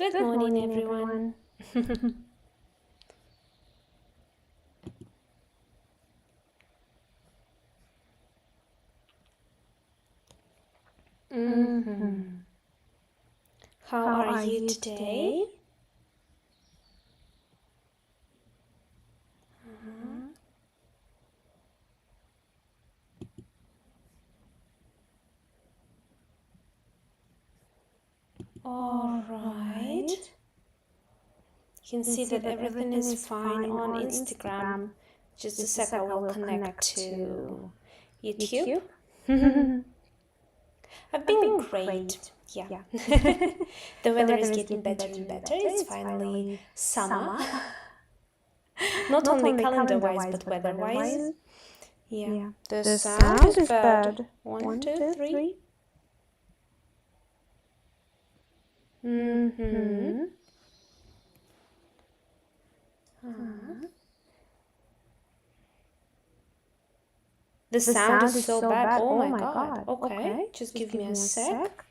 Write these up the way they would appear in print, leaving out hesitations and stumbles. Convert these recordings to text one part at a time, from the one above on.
Good morning, everyone. How are you today? All right. You can see that everything is fine on Instagram. Just a sec, I will connect to YouTube. I've been great. Yeah. The weather is getting better and better. It's finally summer. Not only calendar-wise, but weather-wise. Yeah. The sound is bird. 1, 2, 3. The sound is so bad. Oh my god. Okay, just give me a sec.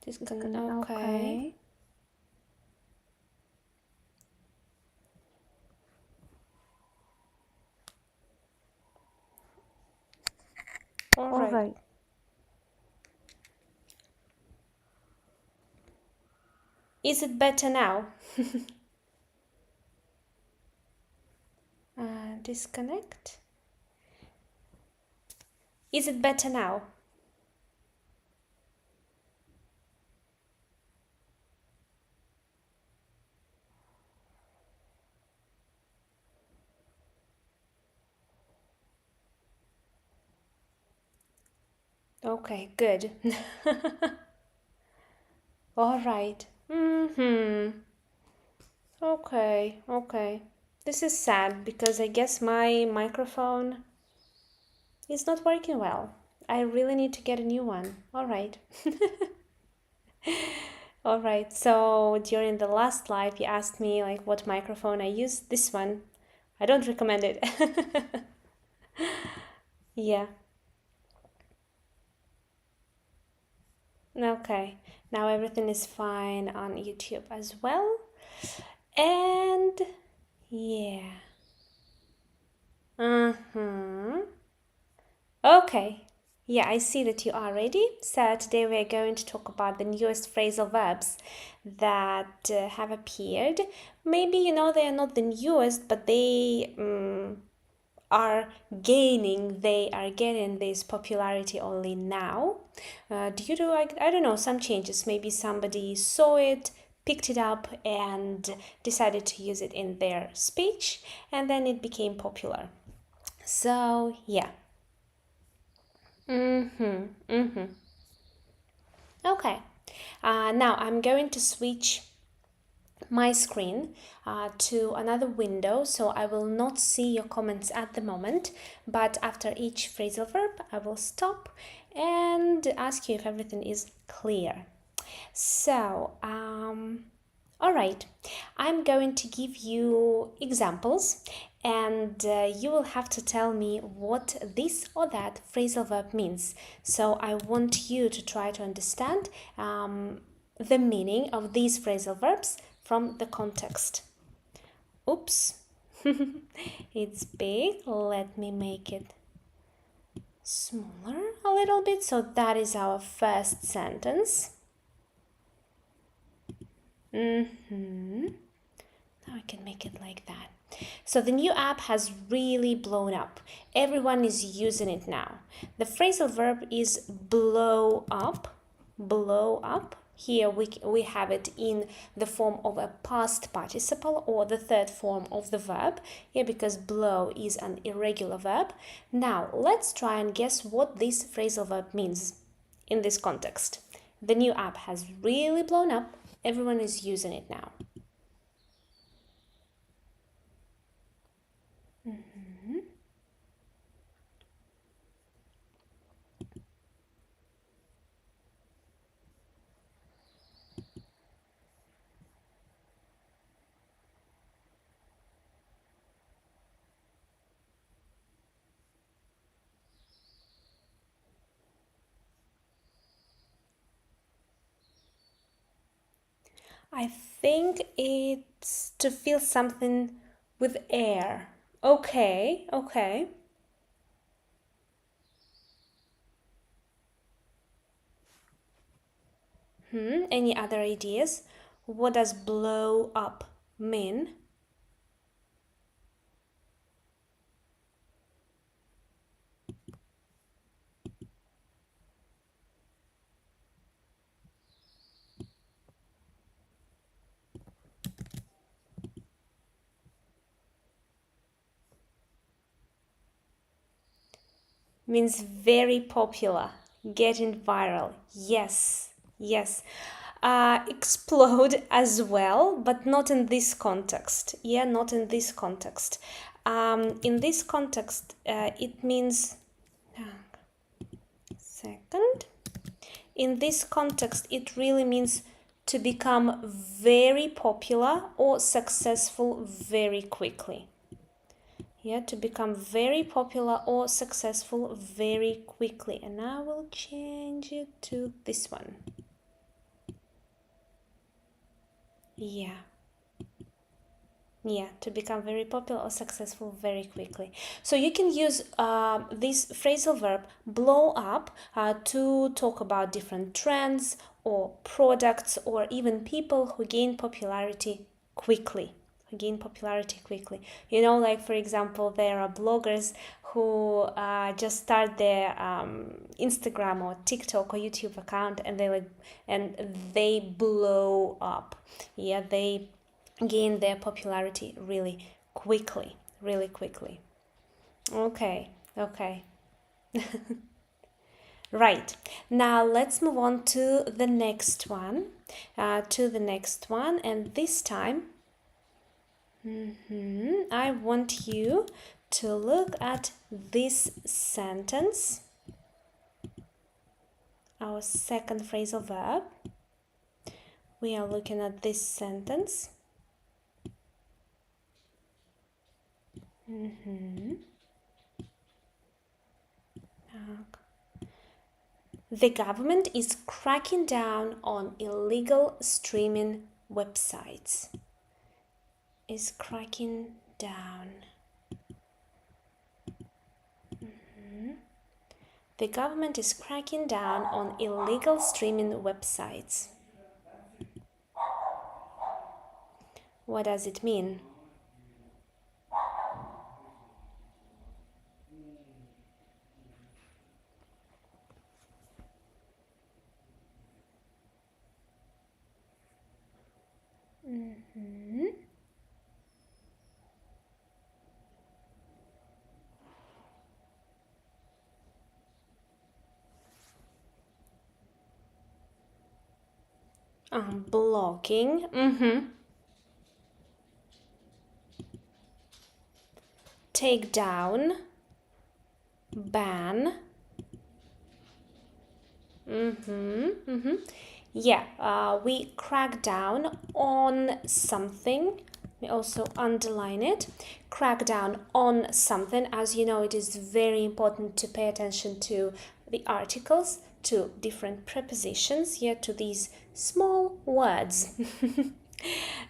Okay. All right. Is it better now? Disconnect. Is it better now? Okay, good. All right. Okay. This is sad because I guess my microphone is not working well. I really need to get a new one. All right. All right. So during the last live, you asked me like what microphone I use. This one. I don't recommend it. Yeah. Okay. Now everything is fine on YouTube as well. And yeah. Okay. Yeah, I see that you are ready. So today we're going to talk about the newest phrasal verbs that have appeared. Maybe you know they are not the newest, but they are gaining. They are getting this popularity only now due to I don't know, some changes. Maybe somebody saw it, picked it up, and decided to use it in their speech, and then it became popular. So yeah. Okay. Now I'm going to switch my screen to another window, so I will not see your comments at the moment, but after each phrasal verb I will stop and ask you if everything is clear. So all right, I'm going to give you examples and you will have to tell me what this or that phrasal verb means. So I want you to try to understand the meaning of these phrasal verbs from the context. Oops, it's big. Let me make it smaller a little bit. So that is our first sentence. Now I can make it like that. So the new app has really blown up. Everyone is using it now. The phrasal verb is blow up. Blow up. Here we have it in the form of a past participle or the third form of the verb. Here because blow is an irregular verb. Now let's try and guess what this phrasal verb means in this context. The new app has really blown up. Everyone is using it now. I think it's to fill something with air. Okay, okay. Any other ideas? What does blow up mean? Means very popular, getting viral. Yes, yes. Explode as well, but not in this context. Yeah, not in this context. In this context, it means. Second. In this context, it really means to become very popular or successful very quickly. Yeah, to become very popular or successful very quickly. And I will change it to this one. Yeah. Yeah, to become very popular or successful very quickly. So you can use this phrasal verb blow up to talk about different trends or products or even people who gain popularity quickly. You know, like for example, there are bloggers who just start their Instagram or TikTok or YouTube account and they blow up. Yeah, they gain their popularity really quickly. Okay, okay. Right. Now let's move on to the next one. And this time, I want you to look at this sentence, our second phrasal verb. We are looking at this sentence. The government is cracking down on illegal streaming websites. Is cracking down. The government is cracking down on illegal streaming websites. What does it mean? Blocking. Take down. Ban. Yeah, we crack down on something. We also underline it. Crack down on something. As you know, it is very important to pay attention to the articles, to different prepositions, yeah, to these small words.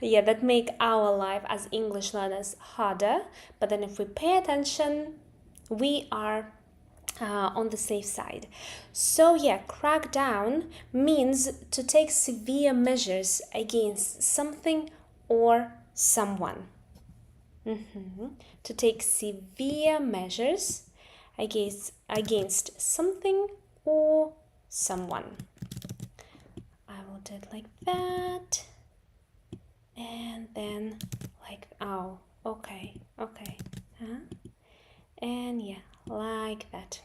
Yeah, that make our life as English learners harder. But then if we pay attention, we are on the safe side. So yeah, crack down means to take severe measures against something or someone. To take severe measures against something or someone. I will do it like that, and then like okay, and yeah, like that.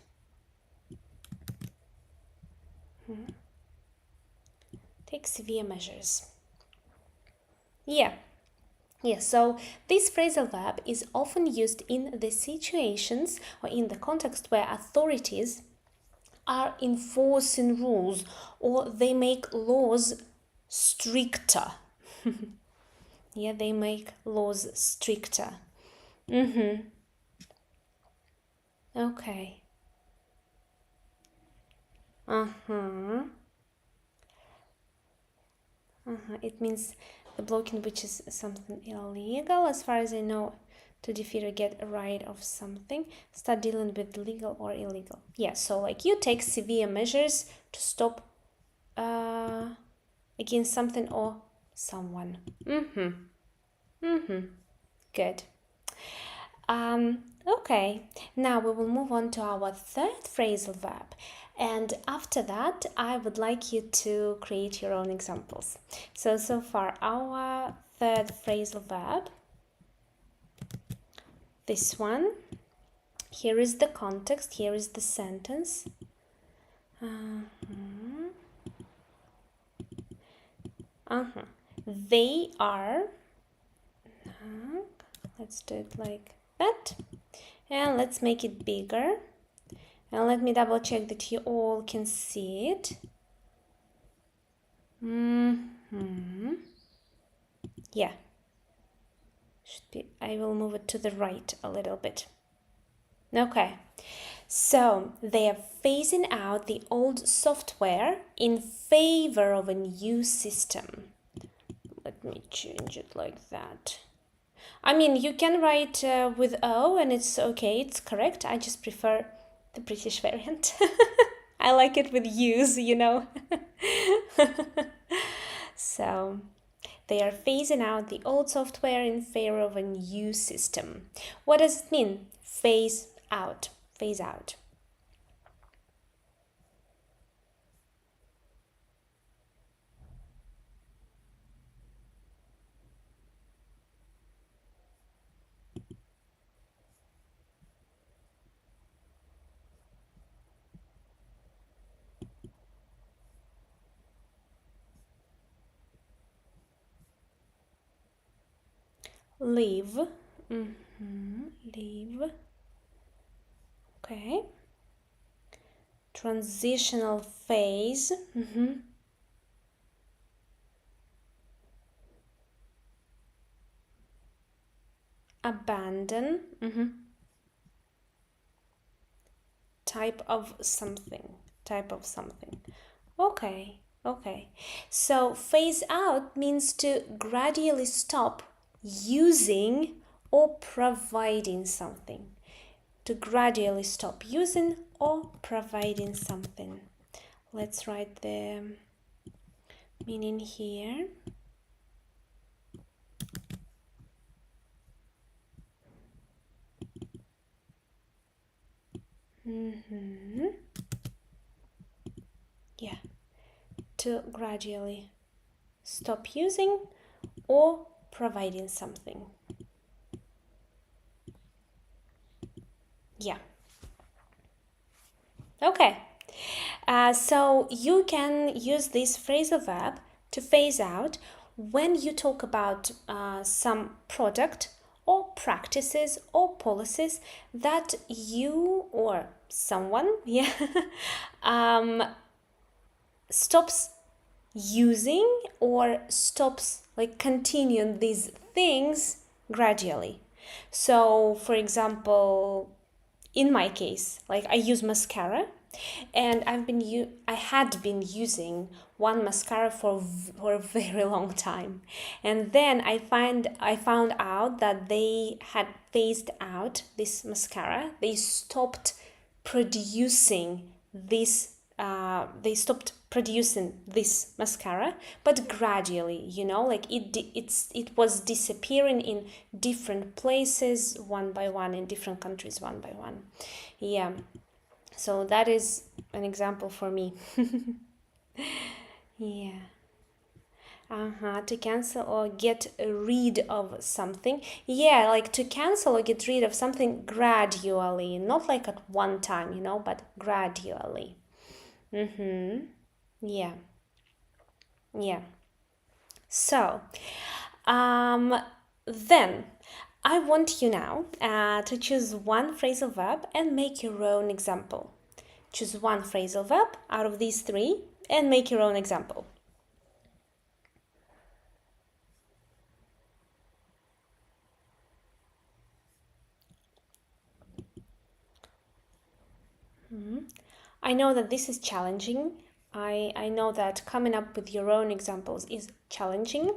Take severe measures. Yeah. Yes, so this phrasal verb is often used in the situations or in the context where authorities are enforcing rules or they make laws stricter. Yeah, they make laws stricter. Okay. It means the blocking, which is something illegal. As far as I know, to defeat or get rid of something, start dealing with legal or illegal. Yeah, so like you take severe measures to stop against something or someone. Good. Okay, now we will move on to our third phrasal verb. And after that, I would like you to create your own examples. So far, our third phrasal verb, this one, here is the context, here is the sentence. They are, let's do it like that. And let's make it bigger. And let me double check that you all can see it. Yeah. Should be, I will move it to the right a little bit. Okay. So they are phasing out the old software in favor of a new system. Let me change it like that. I mean, you can write with O and it's okay, it's correct. I just prefer the British variant. I like it with U's, you know. So they are phasing out the old software in favor of a new system. What does it mean? Phase out. Phase out. Leave. Leave. Okay. Transitional phase. Abandon. Type of something. Type of something. Okay. Okay. So phase out means to gradually stop using or providing something. To gradually stop using or providing something. Let's write the meaning here. Yeah, to gradually stop using or providing something. Yeah. Okay. So you can use this phrasal verb to phase out when you talk about some product or practices or policies that you or someone stops using or stops like continuing these things gradually. So for example, in my case, like I use mascara and I had been using one mascara for a very long time, and then I found out that they had phased out this mascara. They stopped producing this mascara, but gradually, you know, like it was disappearing in different places one by one, in different countries one by one. Yeah, so that is an example for me. Yeah. To cancel or get rid of something. Yeah, like to cancel or get rid of something gradually, not like at one time, you know, but gradually. Yeah. Yeah. So, then I want you now to choose one phrasal verb and make your own example. Choose one phrasal verb out of these three and make your own example. I know that this is challenging I know that coming up with your own examples is challenging,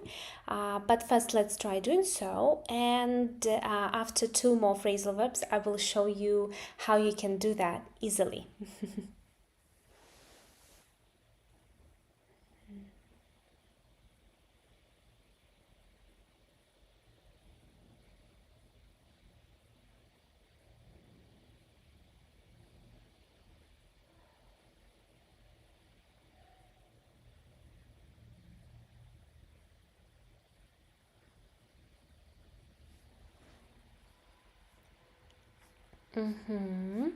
but first let's try doing so. And after 2 more phrasal verbs, I will show you how you can do that easily. Mm-hmm.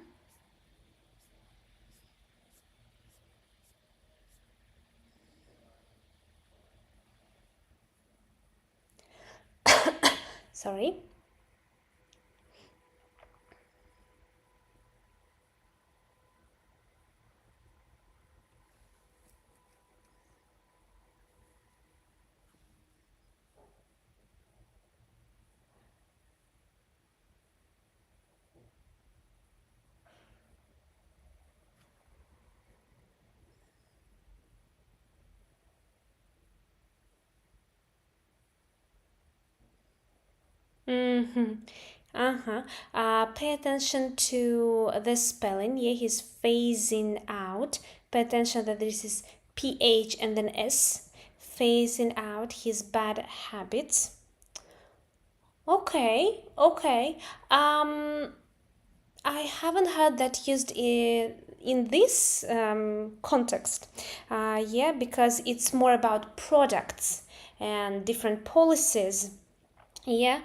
Sorry. Mm-hmm. Uh-huh. Pay attention to the spelling. Yeah, he's phasing out. Pay attention that this is PH and then S. Phasing out his bad habits. Okay. I haven't heard that used in this context. Yeah, because it's more about products and different policies. Yeah,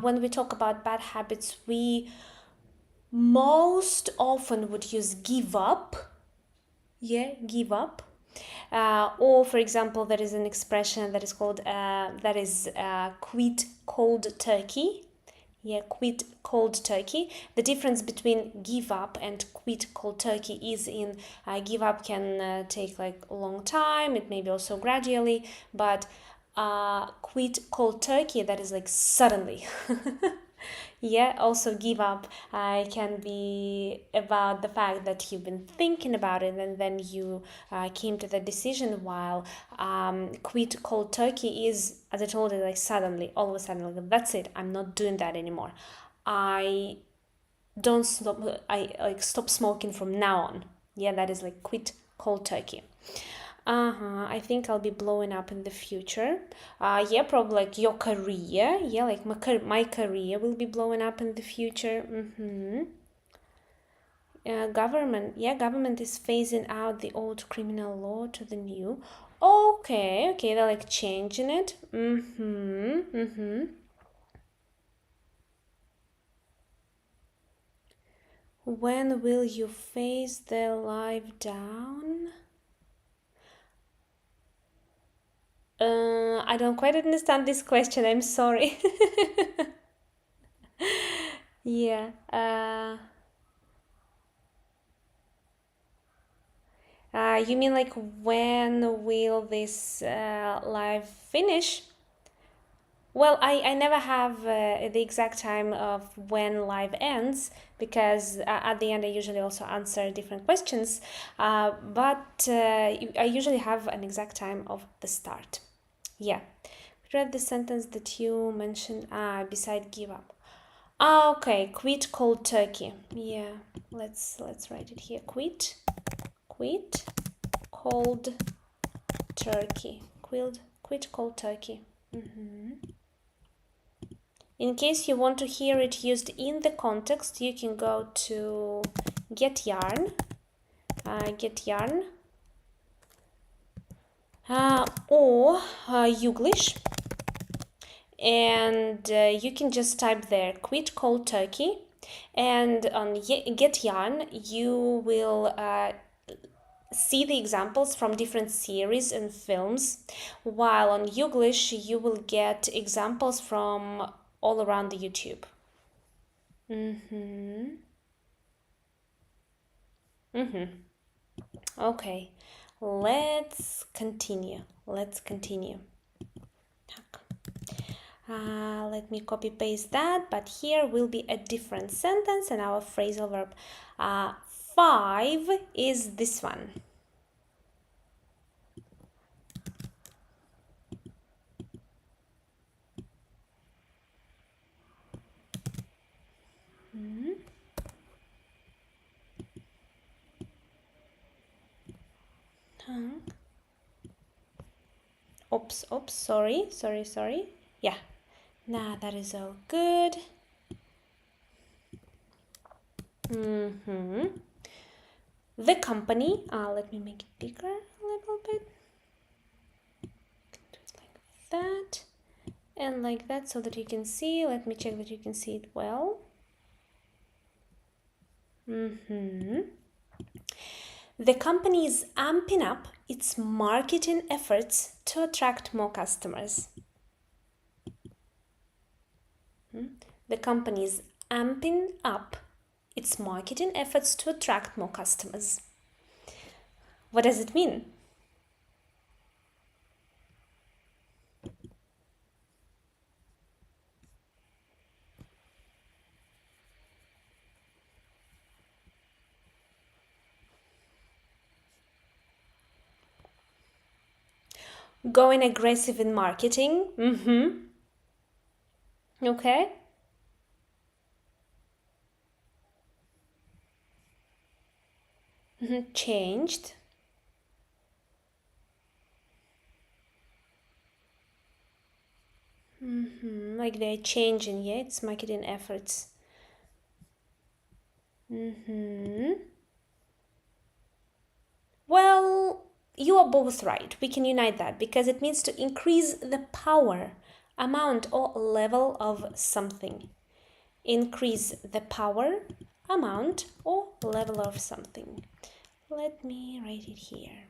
when we talk about bad habits, we most often would use give up. Yeah, give up. Or for example, there is an expression that is called quit cold turkey. Yeah, quit cold turkey. The difference between give up and quit cold turkey is in give up can take like a long time. It may be also gradually, but quit cold turkey, that is like suddenly. Yeah, also give up can be about the fact that you've been thinking about it and then you came to the decision, while quit cold turkey is, as I told you, like suddenly, all of a sudden, like, that's it, I'm not doing that anymore. I don't stop, I like stop smoking from now on. Yeah, that is like quit cold turkey. I think I'll be blowing up in the future. Yeah, probably like your career. Yeah, like my career will be blowing up in the future. Government. Yeah, government is phasing out the old criminal law to the new. Okay, they're like changing it. When will you phase the life down? I don't quite understand this question. I'm sorry. Yeah. You mean like when will this live finish? Well, I never have the exact time of when live ends, because at the end I usually also answer different questions, but I usually have an exact time of the start. Yeah. Read the sentence that you mentioned beside give up. Okay, quit cold turkey. Yeah, let's write it here. Quit cold turkey. Quit cold turkey. In case you want to hear it used in the context, you can go to get yarn, or Youglish, and you can just type there quit cold turkey, and on get yarn you will see the examples from different series and films, while on Youglish you will get examples from all around the YouTube. Okay, let's continue. Let me copy paste that, but here will be a different sentence, and our phrasal verb 5 is this one. Oops, sorry. Yeah, now that is all good. The company, let me make it bigger a little bit. Do it like that and like that so that you can see. Let me check that you can see it well. The company is amping up its marketing efforts to attract more customers. The company is amping up its marketing efforts to attract more customers. What does it mean? Going aggressive in marketing. Okay. Changed. Like they're changing, yeah, it's marketing efforts. Well, you are both right. We can unite that because it means to increase the power, amount, or level of something. Increase the power, amount, or level of something. Let me write it here.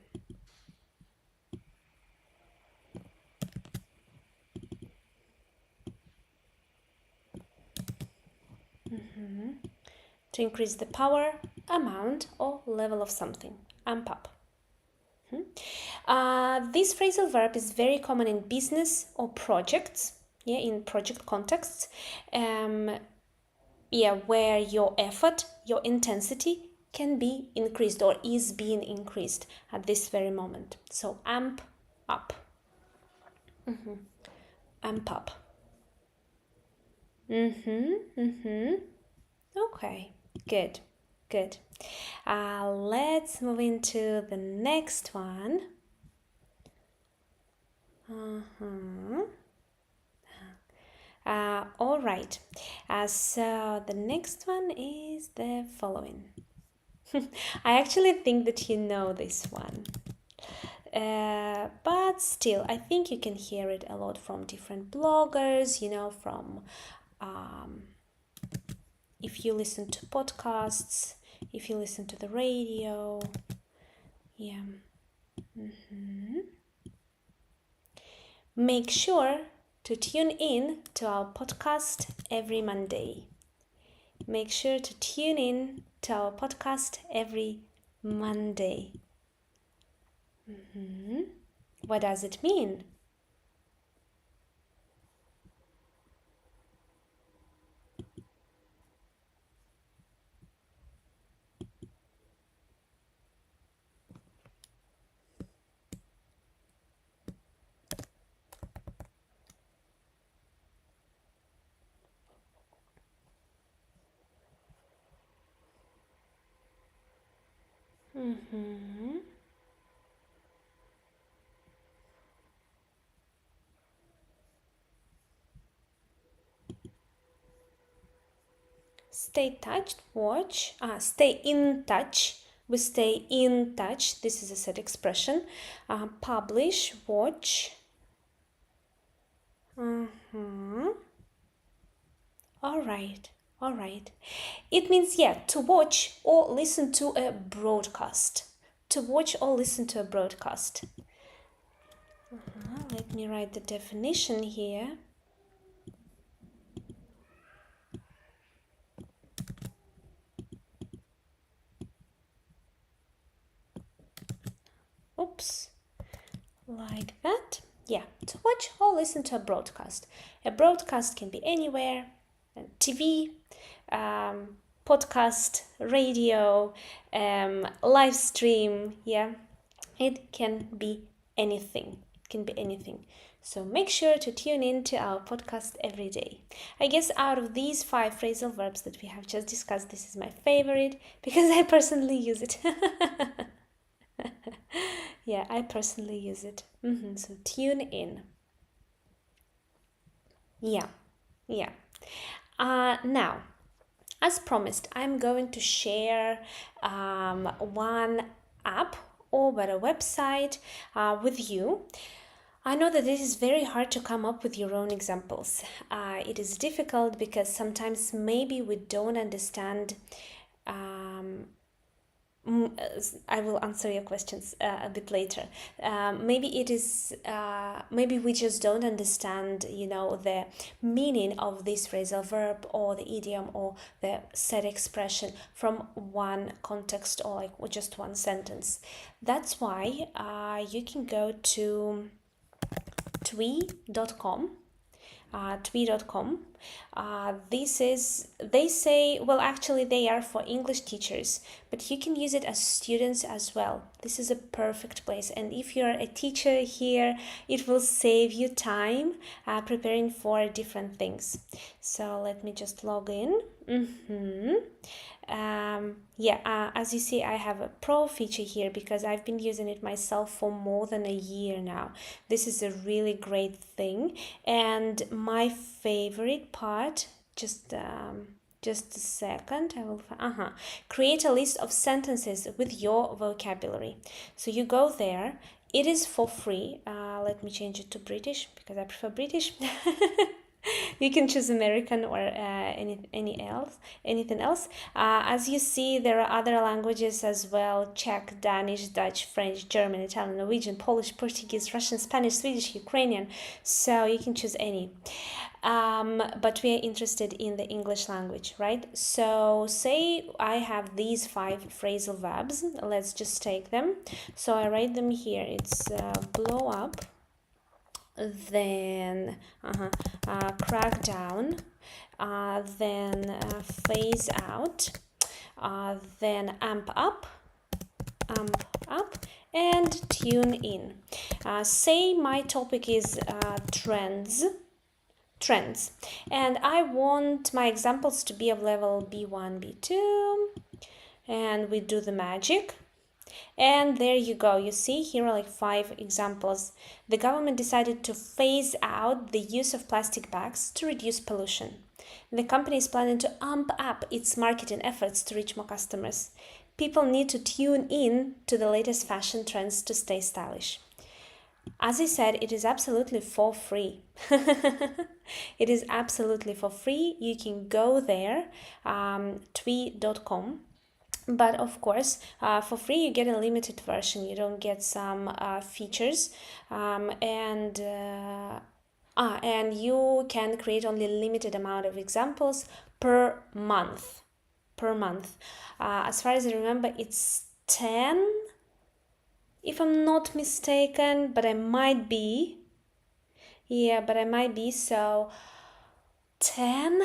To increase the power, amount, or level of something. Amp up. This phrasal verb is very common in business or projects, yeah, in project contexts, where your effort, your intensity can be increased or is being increased at this very moment. So amp up. Amp up. Okay, good. Let's move into the next one. All right. So the next one is the following. I actually think that you know this one. But still, I think you can hear it a lot from different bloggers, from if you listen to podcasts, if you listen to the radio. Yeah. Make sure to tune in to our podcast every Monday. Make sure to tune in to our podcast every Monday. What does it mean? Stay touched, watch. Stay in touch. We stay in touch. This is a set expression. Publish, watch. All right. It means, to watch or listen to a broadcast. To watch or listen to a broadcast. Let me write the definition here. Oops. Like that. To watch or listen to a broadcast. A broadcast can be anywhere. TV, podcast, radio, live stream. It can be anything. So make sure to tune in to our podcast every day. I guess out of these 5 phrasal verbs that we have just discussed, this is my favorite because I personally use it. Yeah, I personally use it. So tune in. Yeah, yeah. Now, as promised, I'm going to share one app or better website with you. I know that it is very hard to come up with your own examples. It is difficult because sometimes maybe we don't understand. um, I will answer your questions a bit later. Maybe it is, maybe we just don't understand, the meaning of this phrasal verb or the idiom or the set expression from one context or like just one sentence. That's why you can go to twee.com. twee.com. This is, they say, well, actually, they are for English teachers, but you can use it as students as well. This is a perfect place. And if you're a teacher here, it will save you time preparing for different things. So let me just log in. As you see, I have a pro feature here because I've been using it myself for more than a year now. This is a really great thing. And my favorite part, just a second, I will create a list of sentences with your vocabulary. So you go there. It is for free. Let me change it to British because I prefer British. You can choose American or anything else. As you see, there are other languages as well: Czech, Danish, Dutch, French, German, Italian, Norwegian, Polish, Portuguese, Russian, Spanish, Swedish, Ukrainian. So you can choose any. But we are interested in the English language, right? So say I have these 5 phrasal verbs. Let's just take them. So I write them here. It's blow up, then crack down, then phase out, then amp up, and tune in. Say my topic is trends, and I want my examples to be of level B1, B2, and we do the magic. And there you go. You see, here are like 5 examples. The government decided to phase out the use of plastic bags to reduce pollution. The company is planning to amp up its marketing efforts to reach more customers. People need to tune in to the latest fashion trends to stay stylish. As I said, it is absolutely for free. It is absolutely for free. You can go there, twee.com. But of course, for free you get a limited version. You don't get some features, and you can create only a limited amount of examples per month. As far as I remember, it's 10, if I'm not mistaken, but I might be. Yeah, but I might be. So 10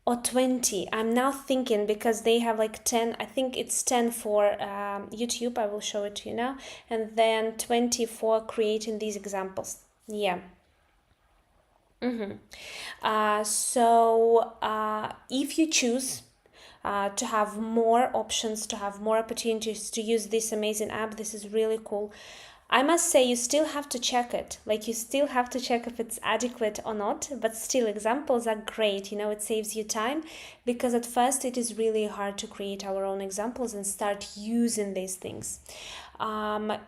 or 20. I'm now thinking because they have like 10. I think it's 10 for YouTube. I will show it to you now. And then 20 for creating these examples. Yeah. So if you choose to have more options, to have more opportunities to use this amazing app, this is really cool. I must say, you still have to check it. Like, you still have to check if it's adequate or not, but still, examples are great. It saves you time, because at first it is really hard to create our own examples and start using these things. I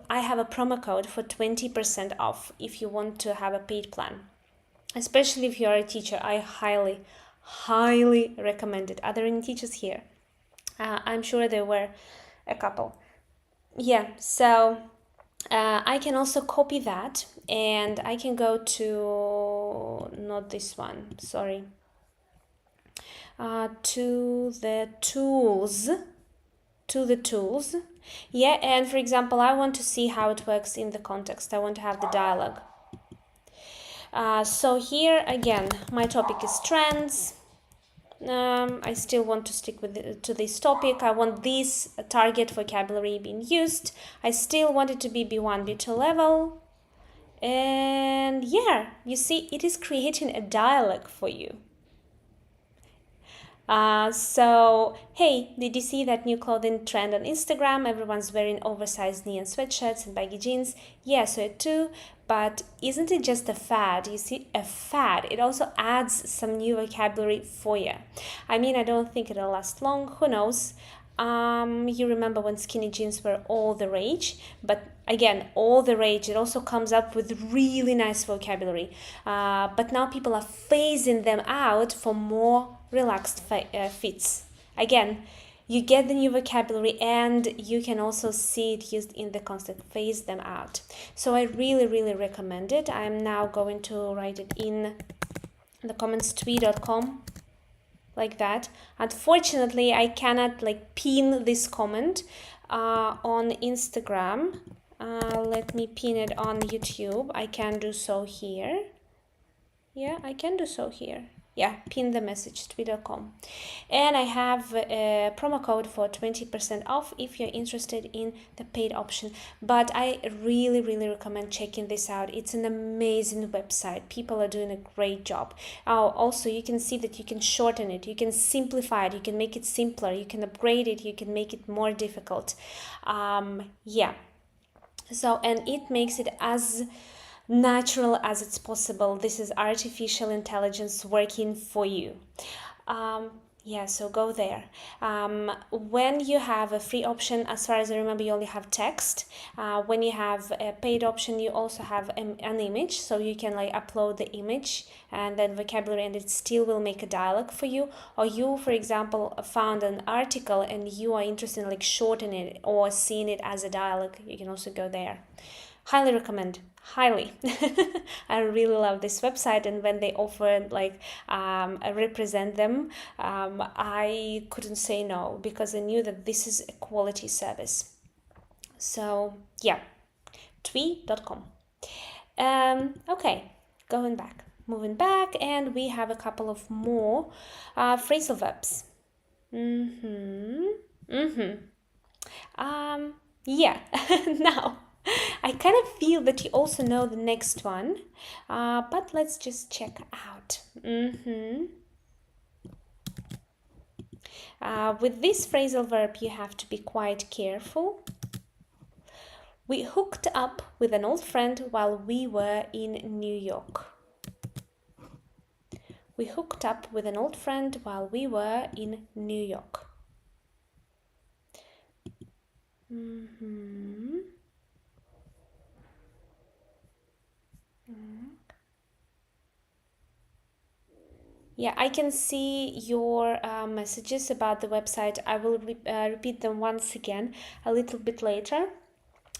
have a promo code for 20% off if you want to have a paid plan. Especially if you are a teacher, I highly recommend it. Are there any teachers here? I'm sure there were a couple. Yeah, so I can also copy that, and I can go to, not this one, sorry, to the tools. Yeah, and for example, I want to see how it works in the context. I want to have the dialogue. So here again, my topic is trends. I still want to stick to this topic. I want this target vocabulary being used. I still want it to be B1, B2 level. And yeah, you see, it is creating a dialogue for you. So, hey, did you see that new clothing trend on Instagram? Everyone's wearing oversized neon sweatshirts and baggy jeans. Yeah, so it too. But isn't it just a fad? You see, a fad. It also adds some new vocabulary for you. I mean, I don't think it'll last long. Who knows? You remember when skinny jeans were all the rage, but again, all the rage, it also comes up with really nice vocabulary. But now people are phasing them out for more relaxed fits. Again, you get the new vocabulary and you can also see it used in the constant phase them out. So I really recommend it. I'm now going to write it in the comments twee.com like that. Unfortunately, I cannot like pin this comment on Instagram. Let me pin it on YouTube. I can do so here. Yeah, I can do so here. Yeah, pin the message tweet.com. And I have a promo code for 20% off if you're interested in the paid option. But I really recommend checking this out. It's an amazing website. People are doing a great job. Also, you can see that you can shorten it, you can simplify it, you can make it simpler, you can upgrade it, you can make it more difficult. Yeah. So, and it makes it as natural as it's possible. This is artificial intelligence working for you. Yeah, so go there. When you have a free option, as far as I remember, you only have text. When you have a paid option, you also have an image, so you can like upload the image and then vocabulary, and it still will make a dialogue for you. Or you, for example, found an article and you are interested in like shortening it or seeing it as a dialogue, you can also go there. Highly recommend. Highly. I really love this website, and when they offered like represent them, I couldn't say no because I knew that this is a quality service. So yeah, twee.com. Okay, moving back, and we have a couple of more phrasal verbs. Yeah. Now I kind of feel that you also know the next one, but let's just check out. With this phrasal verb, you have to be quite careful. We hooked up with an old friend while we were in New York. We hooked up with an old friend while we were in New York. Yeah, I can see your messages about the website. I will repeat them once again a little bit later.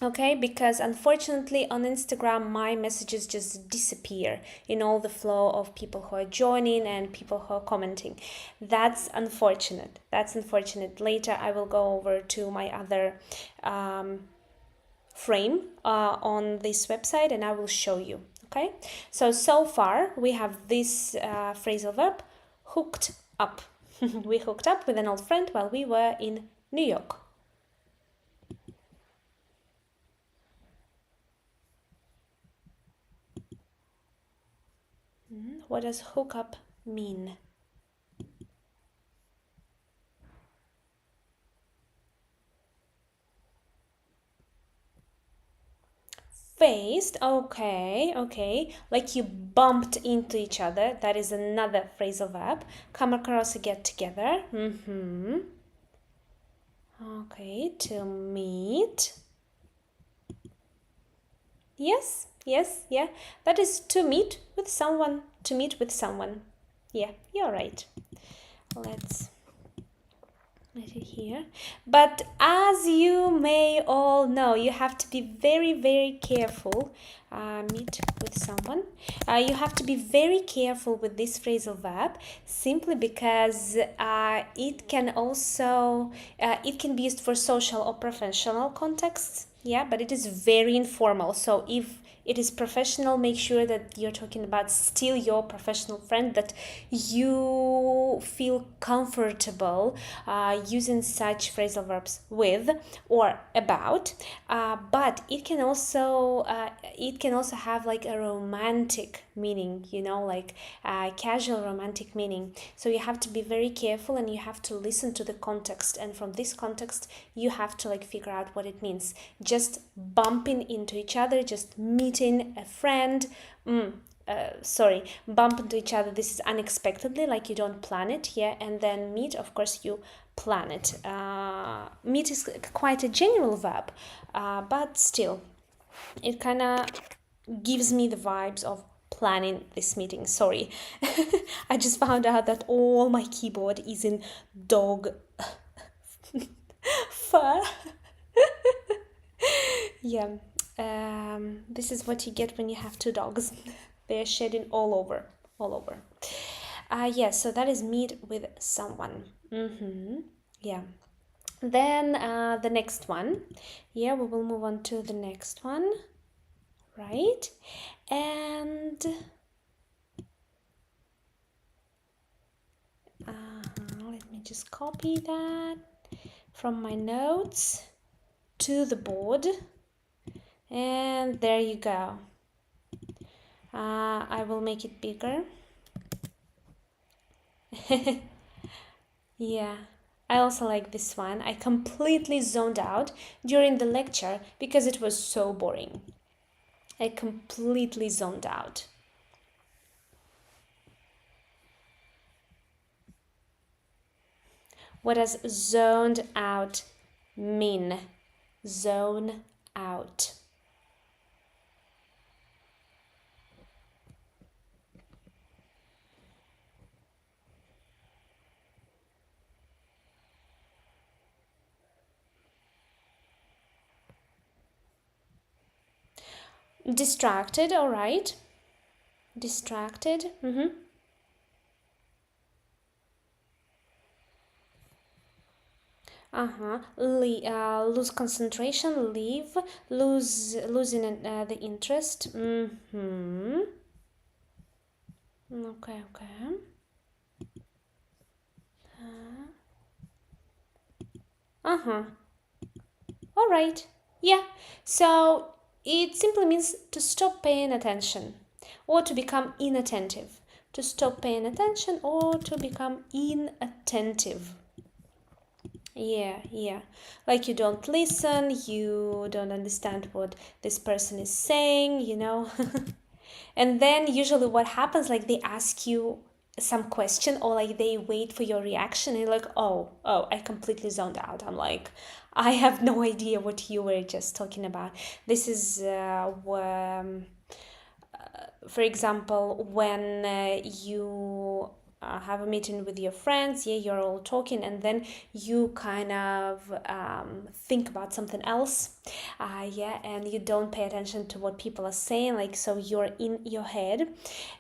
Okay, because unfortunately on Instagram my messages just disappear in all the flow of people who are joining and people who are commenting. That's unfortunate. Later I will go over to my other frame on this website and I will show you. Okay, so far we have this phrasal verb, hooked up. We hooked up with an old friend while we were in New York. What does hook up mean? Phased, okay, like you bumped into each other. That is another phrasal verb. Come across, get together. Okay, to meet. Yes, yeah. That is to meet with someone. Yeah, you're right. Let's write it here. But as you may all know, you have to be very careful. Meet with someone. You have to be very careful with this phrasal verb, simply because it can also it can be used for social or professional contexts. Yeah, but it is very informal. So if it is professional. Make sure that you're talking about still your professional friend, that you feel comfortable using such phrasal verbs with or about. But it can also have like a romantic meaning, like casual romantic meaning. So you have to be very careful, and you have to listen to the context, and from this context you have to like figure out what it means. Just bumping into each other, just meeting a friend, bump into each other, this is unexpectedly, like you don't plan it, and then meet, of course you plan it. Meet is quite a general verb, but still it kind of gives me the vibes of planning this meeting. Sorry. I just found out that all my keyboard is in dog fur. Yeah, this is what you get when you have two dogs. They're shedding all over. Yeah, so that is meet with someone. Yeah. Then the next one. Yeah, we will move on to the next one. Right? And let me just copy that from my notes to the board. And there you go. I will make it bigger. Yeah, I also like this one. I completely zoned out during the lecture because it was so boring. I completely zoned out. What does zoned out mean? Zone out. Distracted, all right. Distracted. Lose concentration, leave, losing the interest. Okay. All right. Yeah. So it simply means to stop paying attention or to become inattentive. To stop paying attention or to become inattentive. Yeah. Like you don't listen, you don't understand what this person is saying, And then usually what happens, like they ask you some question, or like they wait for your reaction, and you're like, oh, I completely zoned out. I'm like, I have no idea what you were just talking about. This is for example, when you have a meeting with your friends, you're all talking, and then you kind of think about something else, and you don't pay attention to what people are saying, like, so you're in your head,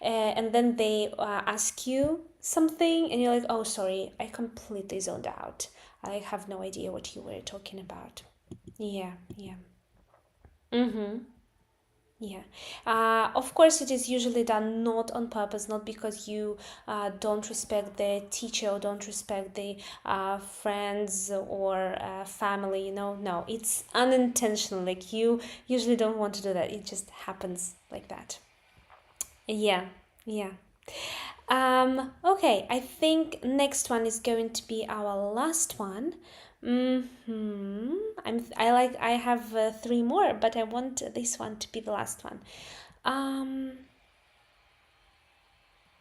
and then they ask you something, and you're like, oh, sorry, I completely zoned out. I have no idea what you were talking about. Yeah. Yeah, of course, it is usually done not on purpose, not because you don't respect the teacher or don't respect the friends or family. No, it's unintentional. Like you usually don't want to do that. It just happens like that. Yeah. Okay, I think next one is going to be our last one. I have three more, but I want this one to be the last one.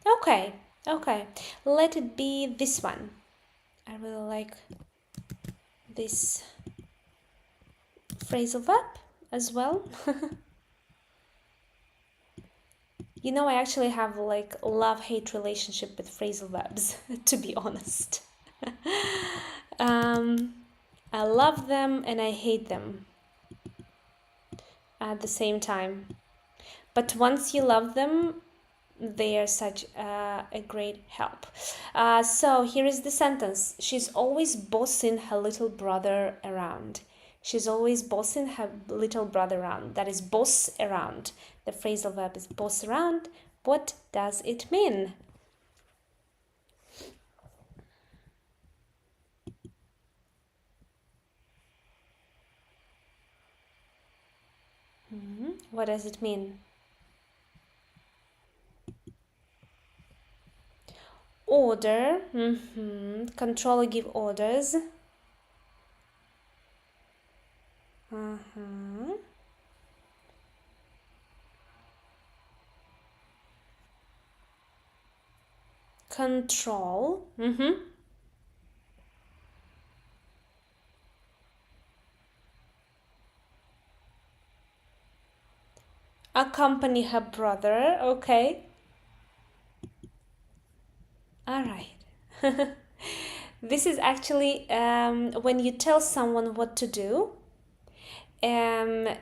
Okay. Let it be this one. I really like this phrasal verb as well. I actually have like love-hate relationship with phrasal verbs, to be honest. I love them and I hate them at the same time. But once you love them, they are such a great help. So here is the sentence. She's always bossing her little brother around. She's always bossing her little brother around. That is boss around. The phrasal verb is boss around. What does it mean? What does it mean? Order. Control, give orders. Control. Accompany her brother. Okay. All right. This is actually when you tell someone what to do, in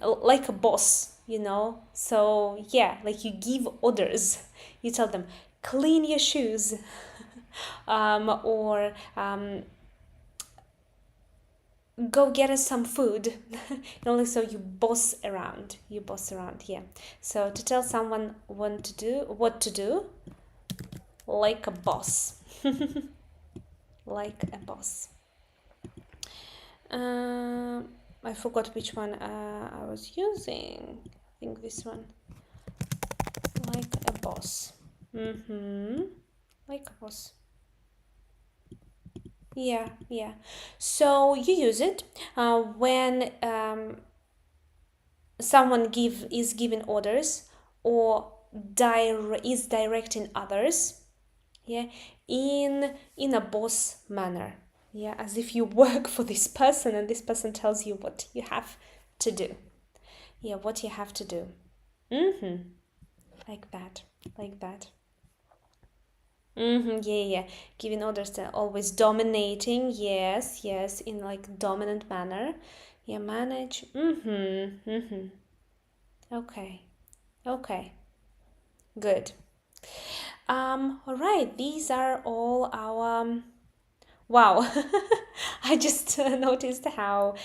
like a boss, you know. So yeah, like you give orders. You tell them clean your shoes, or go get us some food. So you boss around. You boss around. Yeah. So to tell someone what to do, like a boss. Like a boss. I forgot which one I was using. I think this one. Like a boss. Like a boss. Yeah. So you use it when someone is giving orders or is directing others. Yeah, in a boss manner. Yeah, as if you work for this person and this person tells you what you have to do. Yeah, what you have to do. Like that. Yeah. Giving orders, to always dominating. Yes, in like dominant manner. Yeah, manage. Okay. Good. All right, these are all our wow. I just noticed the how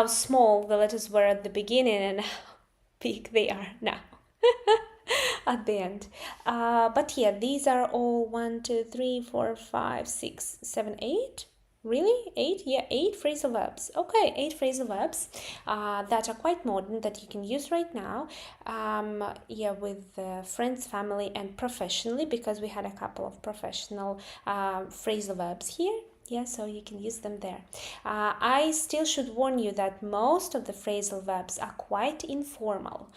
small the letters were at the beginning and how big they are now at the end. But yeah, these are all 1, 2, 3, 4, 5, 6, 7, 8. Really? 8? Yeah, 8 phrasal verbs. Okay, 8 phrasal verbs that are quite modern that you can use right now. Yeah, with friends, family, and professionally, because we had a couple of professional phrasal verbs here. Yeah, so you can use them there. I still should warn you that most of the phrasal verbs are quite informal,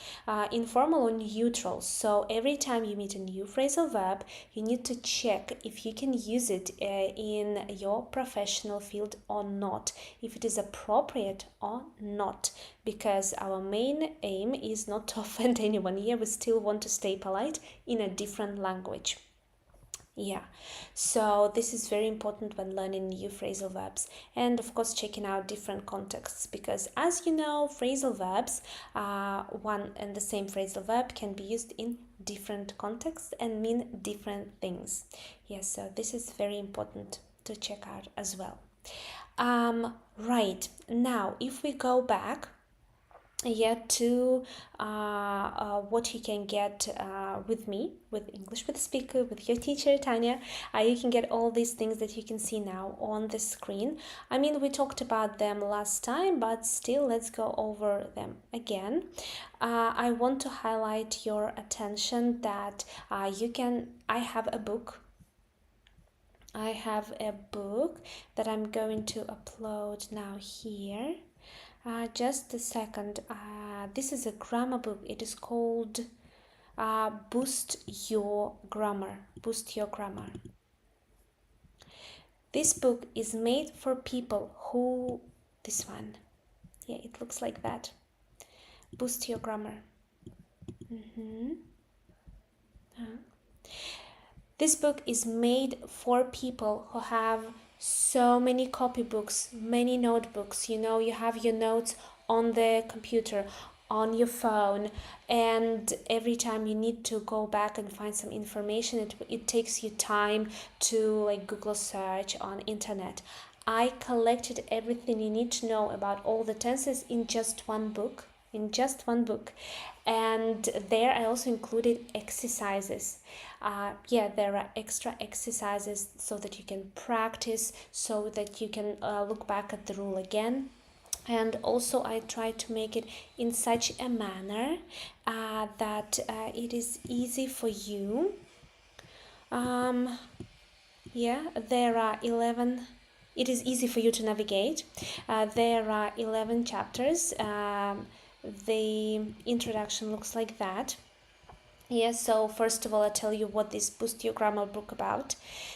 informal or neutral. So every time you meet a new phrasal verb, you need to check if you can use it in your professional field or not, if it is appropriate or not, because our main aim is not to offend anyone here. We still want to stay polite in a different language. Yeah, so this is very important when learning new phrasal verbs, and of course checking out different contexts, because as you know, phrasal verbs, one and the same phrasal verb can be used in different contexts and mean different things. Yes, so this is very important to check out as well. Right, now if we go back to what you can get with me, with English with Speaker, with your teacher Tanya. You can get all these things that you can see now on the screen. I mean, we talked about them last time, but still, let's go over them again. I want to highlight your attention that I have a book. That I'm going to upload now here. Just a second. This is a grammar book. It is called Boost Your Grammar. Boost Your Grammar. This book is made for people who... This one. Yeah, it looks like that. Boost Your Grammar. This book is made for people who have so many copybooks, many notebooks. You know, you have your notes on the computer, on your phone, and every time you need to go back and find some information, it takes you time to like Google search on internet. I collected everything you need to know about all the tenses in just one book, and there I also included exercises. There are extra exercises so that you can practice, so that you can look back at the rule again. And also I try to make it in such a manner that it is easy for you. There are 11. It is easy for you to navigate. There are 11 chapters. The introduction looks like that. Yes, so first of all, I tell you what this Boost Your Grammar book about.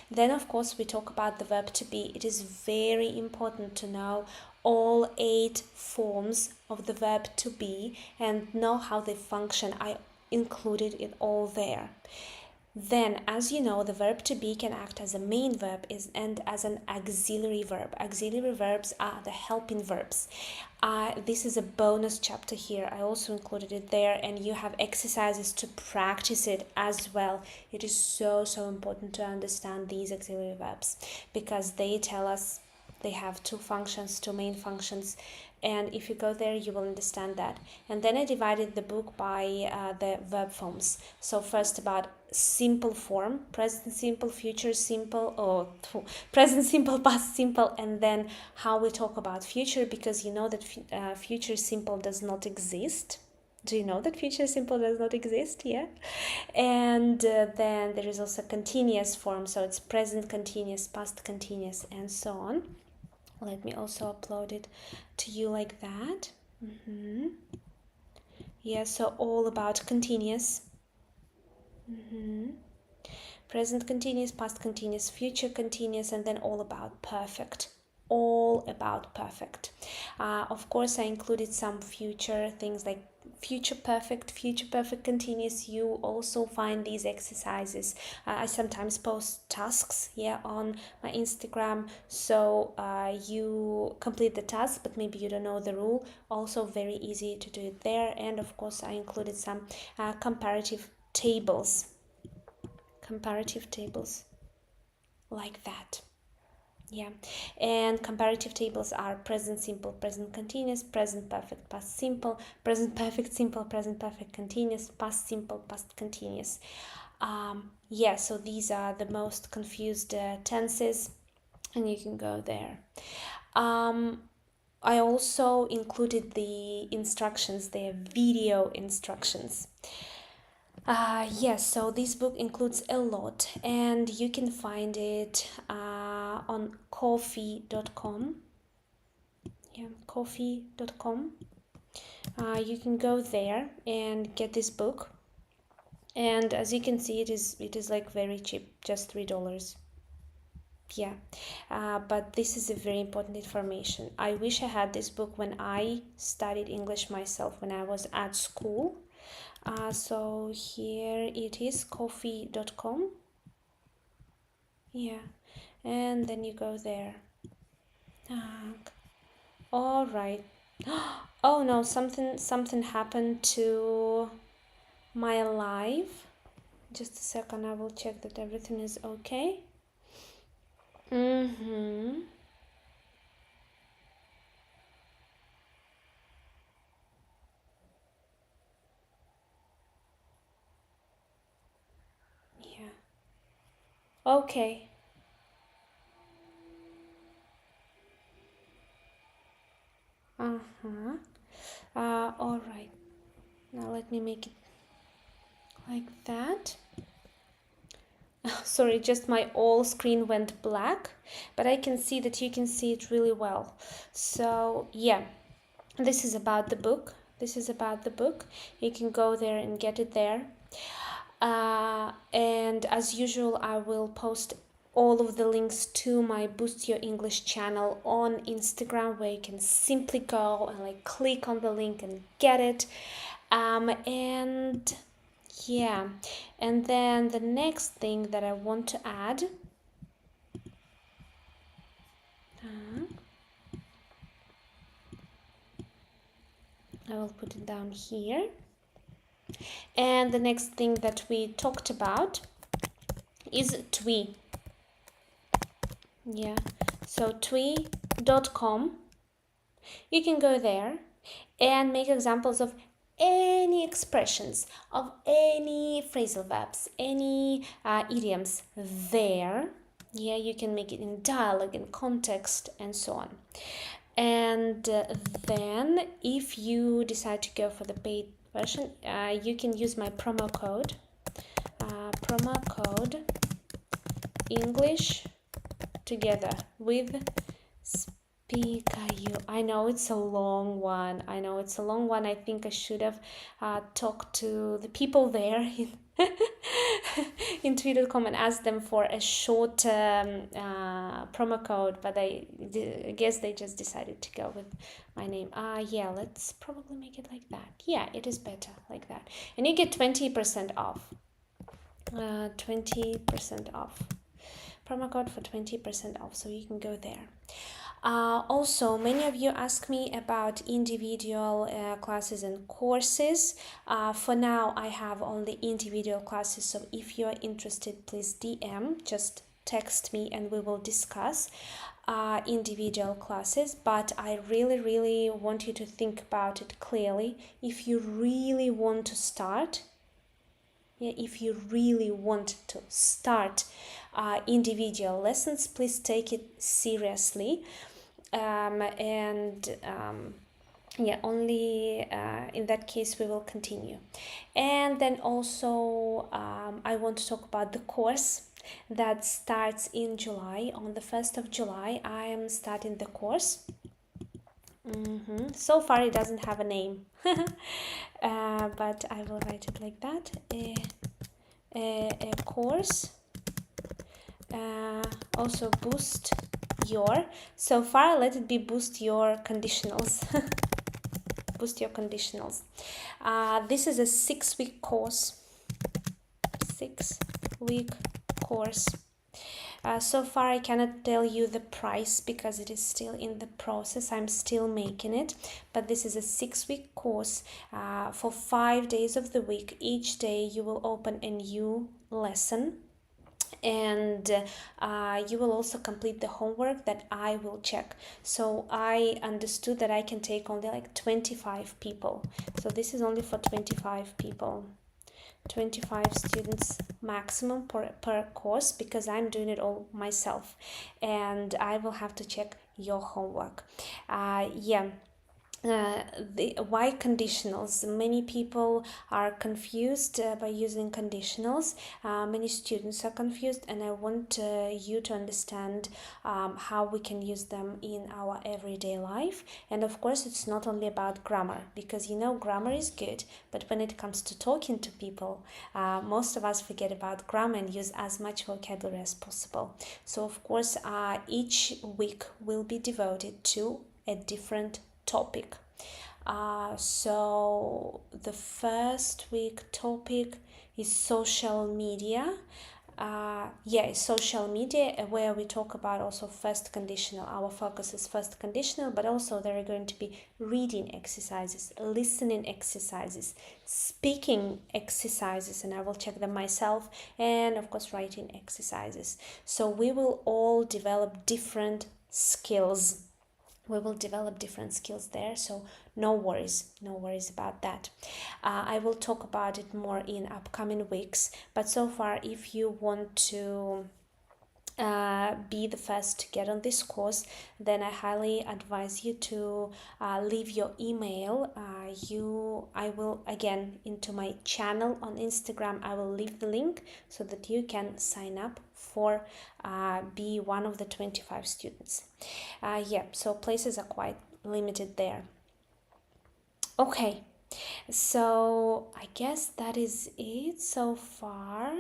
Then, of course, we talk about the verb to be. It is very important to know all 8 forms of the verb to be and know how they function. I included it all there. Then, as you know, the verb to be can act as a main verb and as an auxiliary verb. Auxiliary verbs are the helping verbs. This is a bonus chapter here. I also included it there, and you have exercises to practice it as well. It is so important to understand these auxiliary verbs, because they tell us they have 2 functions, 2 main functions, and if you go there you will understand that. And then I divided the book by the verb forms. So first about simple form, present simple, future simple, or present simple, past simple, and then how we talk about future, because you know that future simple does not exist. Do you know that future simple does not exist? Yeah. And then there is also continuous form, so it's present continuous, past continuous, and so on. Let me also upload it to you like that. Yeah, so all about continuous. Present continuous, past continuous, future continuous, and then all about perfect. All about perfect. Of course, I included some future things like future perfect continuous. You also find these exercises. I sometimes post tasks on my Instagram, so you complete the task, but maybe you don't know the rule. Also very easy to do it there. And of course I included some comparative tables like that. Yeah, and comparative tables are present simple, present continuous, present perfect, past simple, present perfect simple, present perfect continuous, past simple, past continuous. So these are the most confused tenses, and you can go there. I also included the instructions, the video instructions. So this book includes a lot, and you can find it on coffee.com. Coffee.com. You can go there and get this book, and as you can see, it is like very cheap, just $3. But this is a very important information. I wish I had this book when I studied English myself, when I was at school. So here it is, coffee.com. And then you go there. All right. Oh no, something happened to my live. Just a second, I will check that everything is okay. Okay. All right. Now let me make it like that. Sorry, just my all screen went black, but I can see that you can see it really well. So this is about the book. You can go there and get it there. And as usual, I will post all of the links to my Boost Your English channel on Instagram, where you can simply go and click on the link and get it. And then the next thing that I want to add I will put it down here. And the next thing that we talked about is Twee. Yeah, so twee.com. You can go there and make examples of any expressions, of any phrasal verbs, any idioms there. Yeah, you can make it in dialogue, in context, and so on. And then if you decide to go for the paid version, you can use my promo code English together with SpeakIU. I know it's a long one. I think I should have talked to the people there in Twitter.com and asked them for a short promo code, but I guess they just decided to go with my name. Yeah, let's probably make it like that. Yeah, it is better like that. And you get 20% off. 20% off. Promo code for 20% off, so you can go there. Also, many of you ask me about individual classes and courses. For now, I have only individual classes, so if you are interested, please DM, just text me and we will discuss individual classes. But I really want you to think about it clearly. If you really want to start, individual lessons, please take it seriously. Only in that case we will continue. And then also I want to talk about the course that starts in July. On the 1st of July I am starting the course. So far it doesn't have a name, but I will write it like that. A course, also boost your, so far let it be boost your conditionals. Boost your conditionals. This is a 6-week course. 6-week course. So far I cannot tell you the price because it is still in the process. I'm still making it, but this is a 6-week course for 5 days of the week. Each day you will open a new lesson, and you will also complete the homework that I will check. So I understood that I can take only like 25 people. So this is only for 25 people. 25 students maximum per course, because I'm doing it all myself and I will have to check your homework. Why conditionals? Many people are confused by using conditionals. Many students are confused, and I want you to understand how we can use them in our everyday life. And of course, it's not only about grammar, because grammar is good, but when it comes to talking to people, most of us forget about grammar and use as much vocabulary as possible. So of course, each week will be devoted to a different topic. So the first week topic is social media. Social media, where we talk about also first conditional. Our focus is first conditional, but also there are going to be reading exercises, listening exercises, speaking exercises, and I will check them myself, and of course writing exercises. So we will all develop different skills. There, so no worries about that. I will talk about it more in upcoming weeks, but so far, if you want to be the first to get on this course, then I highly advise you to leave your email. I will, again, into my channel on Instagram, I will leave the link so that you can sign up for be one of the 25 students. So places are quite limited there. Okay, so I guess that is it so far.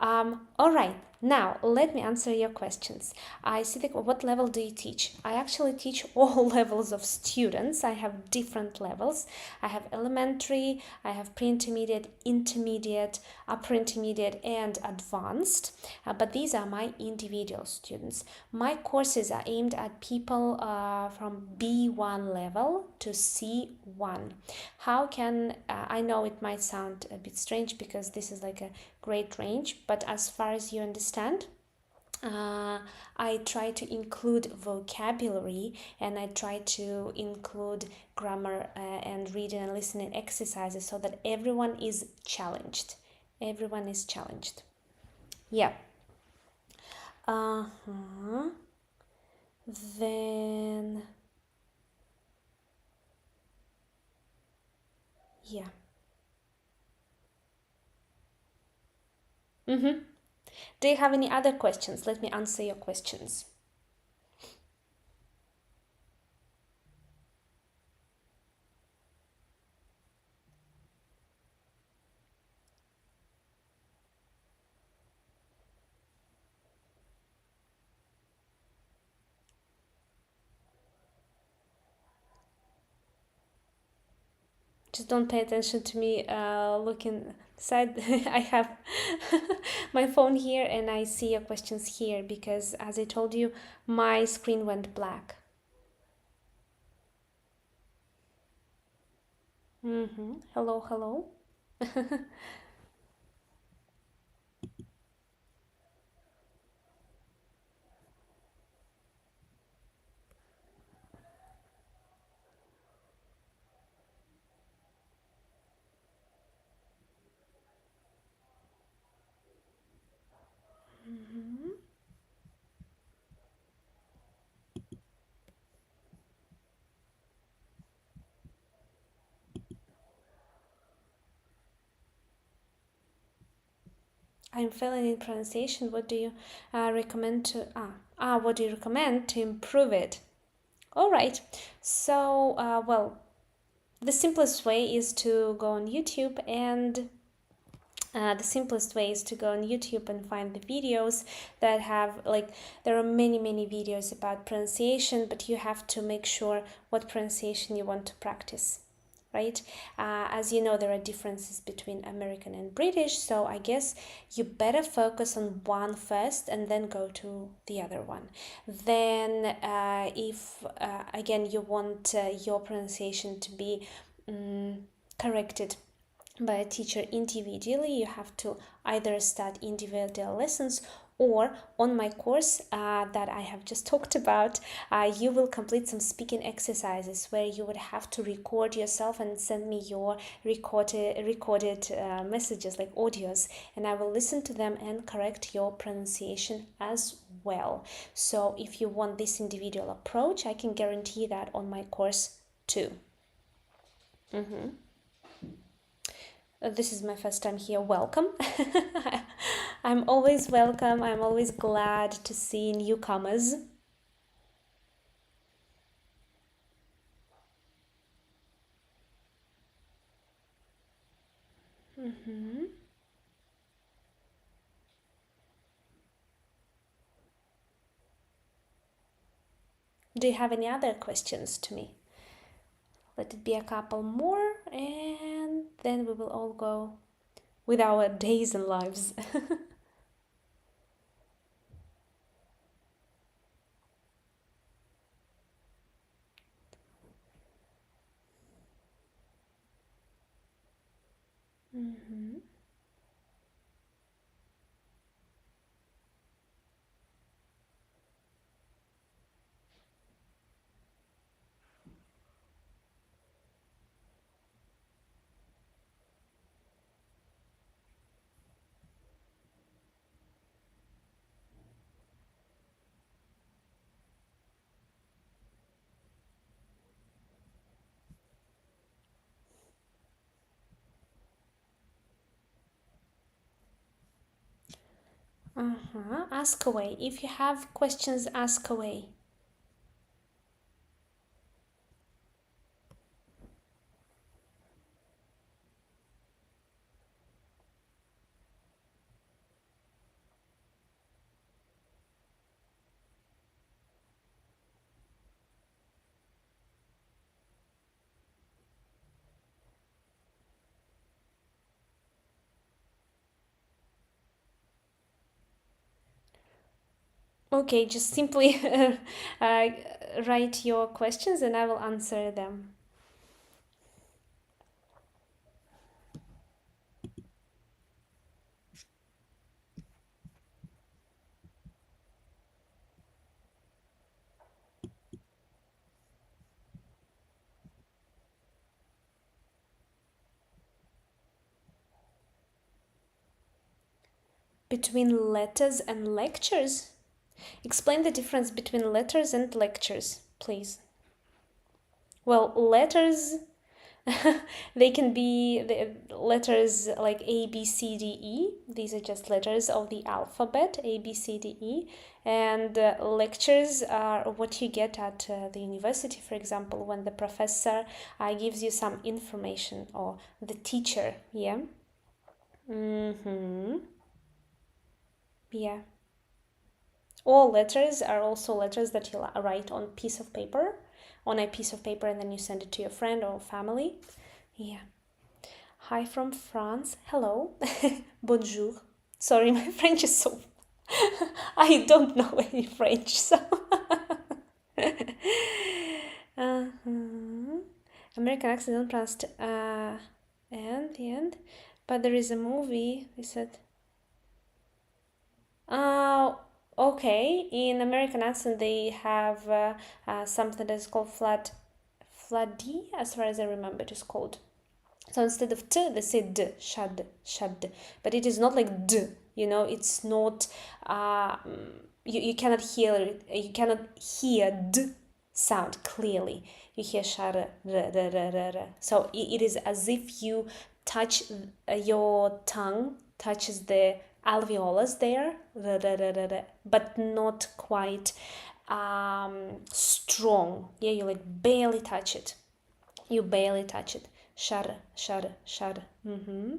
All right, Now, let me answer your questions. I see what level do you teach? I actually teach all levels of students. I have different levels. I have elementary, I have pre-intermediate, intermediate, upper intermediate, and advanced. But these are my individual students. My courses are aimed at people from B1 level to C1. How can, I know it might sound a bit strange because this is like a great range, but as far as you understand, I try to include vocabulary, and I try to include grammar and reading and listening exercises so that everyone is challenged. Everyone is challenged. Yeah. Then, yeah. Do you have any other questions? Let me answer your questions. Just don't pay attention to me looking side. I have my phone here and I see your questions here because, as I told you, my screen went black. Hello, hello. I'm failing in pronunciation. What do you recommend to what do you recommend to improve it? All right. So, well, the simplest way is to go on YouTube and the simplest way is to go on YouTube and find the videos that have, like, there are many videos about pronunciation, but you have to make sure what pronunciation you want to practice, right? As you know, there are differences between American and British, so I guess you better focus on one first and then go to the other one. Then if again you want your pronunciation to be corrected by a teacher individually, you have to either start individual lessons, or on my course that I have just talked about, you will complete some speaking exercises where you would have to record yourself and send me your recorded messages, like audios, and I will listen to them and correct your pronunciation as well. So if you want this individual approach, I can guarantee that on my course too. This is my first time here. Welcome. I'm always welcome. I'm always glad to see newcomers. Do you have any other questions to me? Let it be a couple more, and then we will all go with our days and lives. Ask away. If you have questions, ask away. Okay, just simply write your questions and I will answer them. Between letters and lectures? Explain the difference between letters and lectures, please. Well, letters, they can be the letters like A, B, C, D, E. These are just letters of the alphabet, A, B, C, D, E. And lectures are what you get at the university, for example, when the professor gives you some information, or the teacher, yeah? Mm-hmm. Yeah. All letters are also letters that you write on a piece of paper, and then you send it to your friend or family. Yeah. Hi from France. Hello. Bonjour. Sorry, my French is so. I don't know any French, so. uh-huh. American accent don't pronounce and the end. But there is a movie. They said. Uh, okay. In American accent, they have something that is called flat D, as far as I remember, it is called. So instead of t, they say d, shad, shad. But it is not like d, it's not, you cannot hear it, you cannot hear d sound clearly. You hear shad, r, r, r, r, r. So it is as if you touch, your tongue touches the alveolus there, r, r, r, r, r, but not quite strong. Yeah, you like barely touch it. You barely touch it. Shar, shar, shar. Mm-hmm.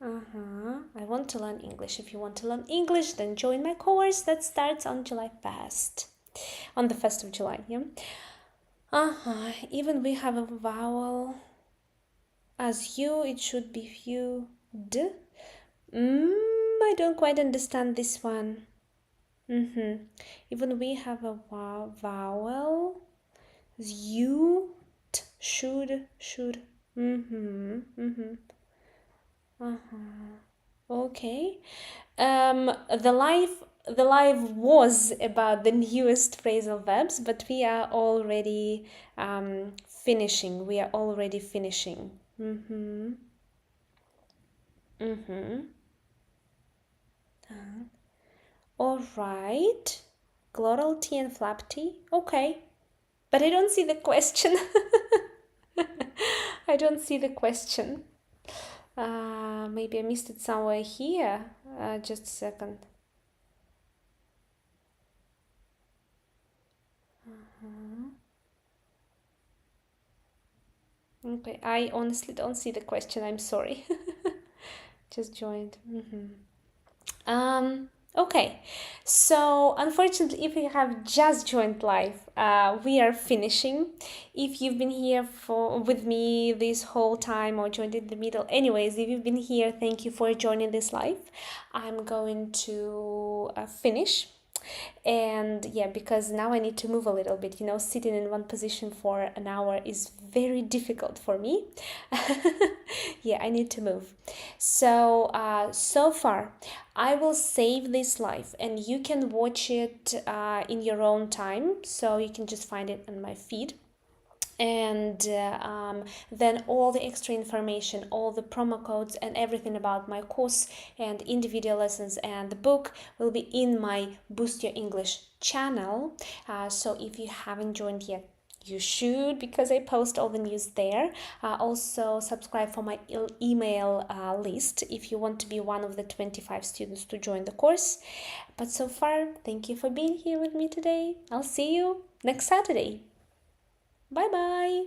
I want to learn English. If you want to learn English, then join my course that starts on July 1st. On the 1st of July, yeah? Even we have a vowel. As you, it should be you. D. I don't quite understand this one. Even we have a vowel. You, t, should. Okay. The live was about the newest phrasal verbs, but we are already finishing. We are already finishing. All right. Glottal T and flap T. Okay. But I don't see the question. I don't see the question. Maybe I missed it somewhere here. Just a second. Okay, I honestly don't see the question. I'm sorry. Just joined. Okay, so unfortunately, if you have just joined live, we are finishing. If you've been here with me this whole time or joined in the middle, anyways, if you've been here, thank you for joining this live. I'm going to finish. And yeah, because now I need to move a little bit, sitting in one position for an hour is very difficult for me. Yeah, I need to move. So so far I will save this live and you can watch it in your own time, so you can just find it on my feed. And then all the extra information, all the promo codes and everything about my course and individual lessons and the book will be in my Boost Your English channel. So if you haven't joined yet, you should, because I post all the news there. Also subscribe for my email list if you want to be one of the 25 students to join the course. But so far, thank you for being here with me today. I'll see you next Saturday. Bye bye.